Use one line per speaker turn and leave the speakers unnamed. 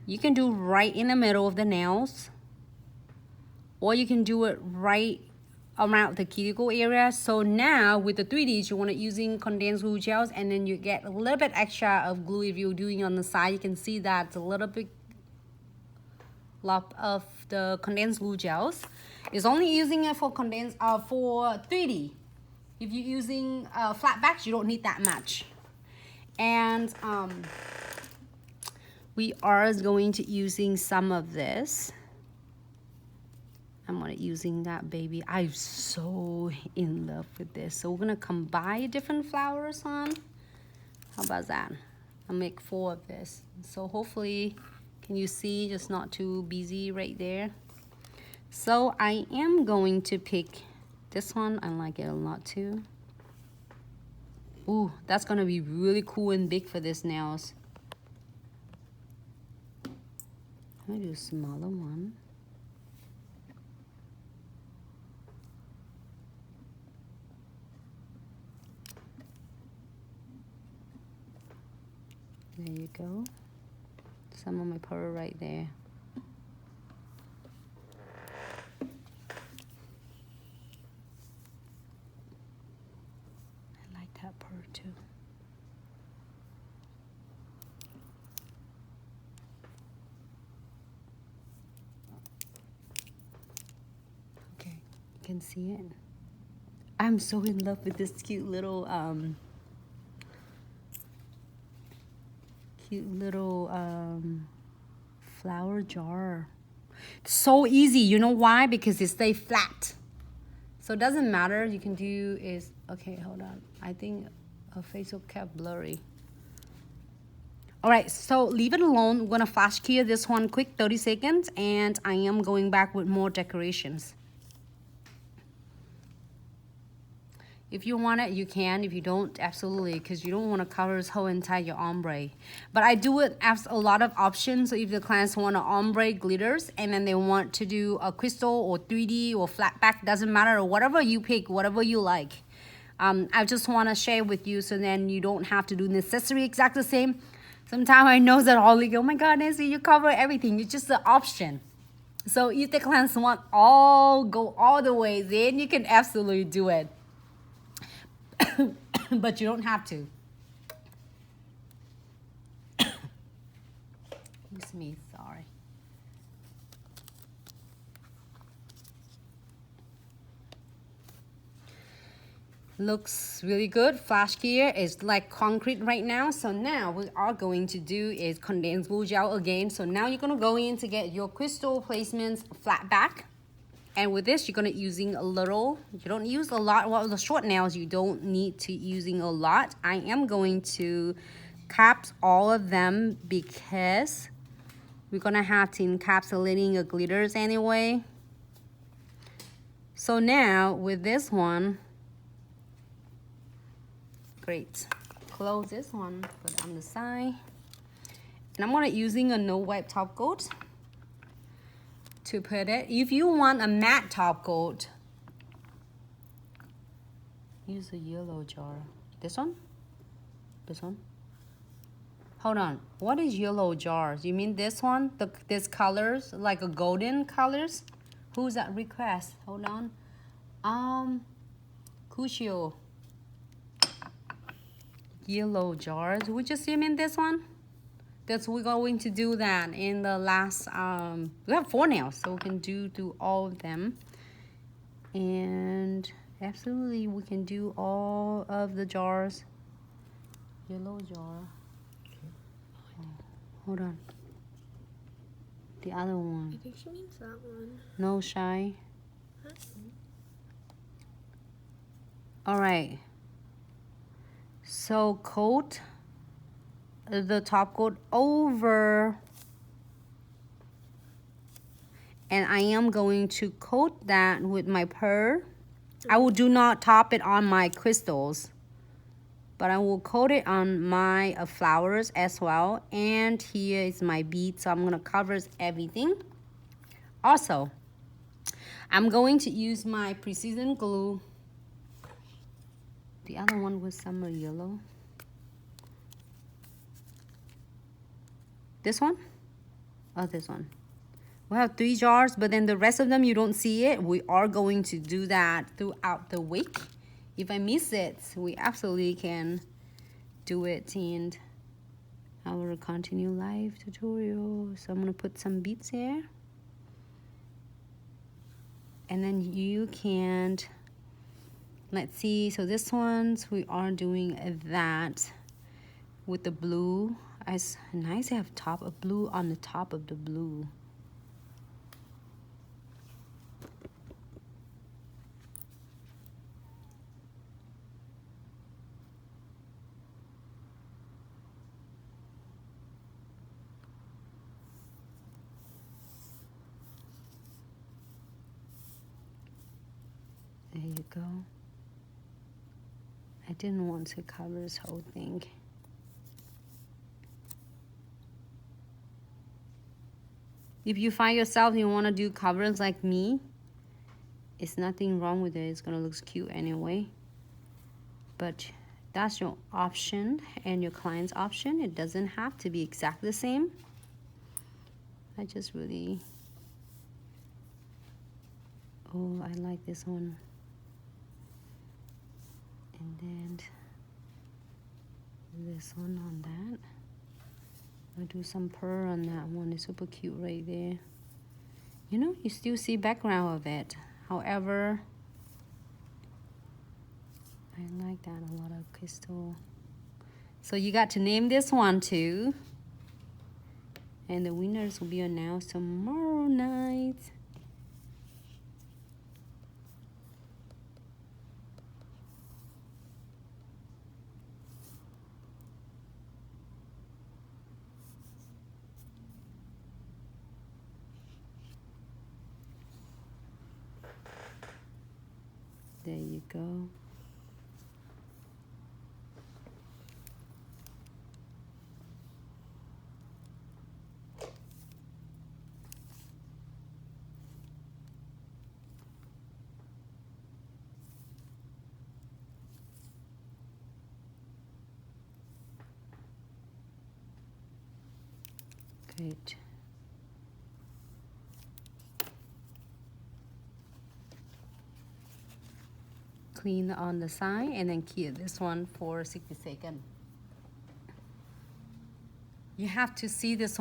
You can do right in the middle of the nails, or you can do it right around the cuticle area. So now with the 3Ds, you want to using condensed glue gels, and then you get a little bit extra of glue. If you're doing on the side, you can see that it's a little bit lot of the condensed glue gels. It's only using it for condensed for 3D. If you're using flat backs, you don't need that much. And we are going to using some of this. I'm gonna using that baby. I'm so in love with this. So we're gonna combine different flowers on. How about that? I'll make 4 of this. So hopefully, can you see, just not too busy right there. So I am going to pick this one. I like it a lot too. Ooh, that's gonna be really cool and big for this nails. I'm gonna do a smaller one. There you go. Some of my pearl right there. I like that pearl too. Okay, you can see it. I'm so in love with this cute little flower jar. So easy. You know why? Because it stays flat. So it doesn't matter. You can do is, okay, hold on. I think her face will kept blurry. All right, so leave it alone. We're gonna flash clear this one quick, 30 seconds, and I am going back with more decorations. If you want it, you can. If you don't, absolutely, because you don't want to cover this whole entire ombre. But I do it as a lot of options. So if the clients want an ombre glitters, and then they want to do a crystal or 3D or flat back, doesn't matter, or whatever you pick, whatever you like. I just want to share with you, so then you don't have to do necessary exact the same. Sometimes I know that all like, oh my God, Nancy, you cover everything. It's just an option. So if the clients want go all the way, then you can absolutely do it. But you don't have to. Excuse me, sorry. Looks really good. Flash gear is like concrete right now. So now what we are going to do is condensed glue gel again. So now you're gonna go in to get your crystal placements flat back. And with this, you're gonna using a little, you don't use a lot. Well, the short nails, you don't need to using a lot. I am going to cap all of them because we're gonna have to encapsulating the glitters anyway. So now with this one, great. Close this one, put it on the side. And I'm gonna using a no wipe top coat to put it. If you want a matte top coat, use a yellow jar. This one? This one? Hold on. What is yellow jars? You mean this one? This colors, like a golden colors? Who's that request? Hold on. Cuscio. Yellow jars. We just you mean this one? That's we're going to do that in the last we have 4 nails, so we can do all of them. And absolutely we can do all of the jars. Yellow jar. Oh, hold on. The other one.
I think she means that one.
No, shy. All right. So coat the top coat over, and I am going to coat that with my pearl. I will do not top it on my crystals, but I will coat it on my flowers as well. And here is my bead, so I'm gonna cover everything. Also, I'm going to use my precision glue. The other one was summer yellow. This one? Oh, this one. We have 3 jars, but then the rest of them you don't see it. We are going to do that throughout the week. If I miss it, we absolutely can do it in our continue live tutorial. So I'm gonna put some beads here. And then you can, let's see, so this one's, we are doing that with the blue. It's nice to have a blue on the top of the blue. There you go. I didn't want to cover this whole thing. If you find yourself you want to do covers like me, it's nothing wrong with it. It's gonna look cute anyway. But that's your option and your client's option. It doesn't have to be exactly the same. I just really, oh, I like this one. And then this one on that. I'll do some pearl on that one. It's super cute right there. You know, you still see background of it. However, I like that a lot of crystal. So you got to name this one too. And the winners will be announced tomorrow night. There you go. Great. Clean on the side and then keep this one for 60 seconds. You have to see this one